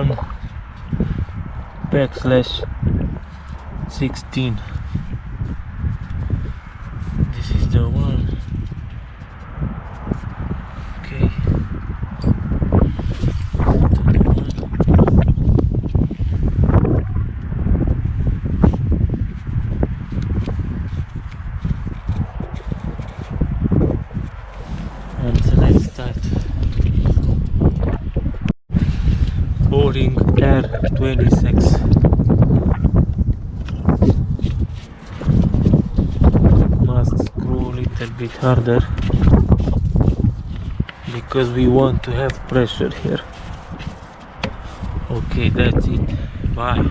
1 backslash 16. This is the one. Okay. And let's start. O-ring R26. Must screw a little bit harder because we want to have pressure here. Okay, that's it. Bye.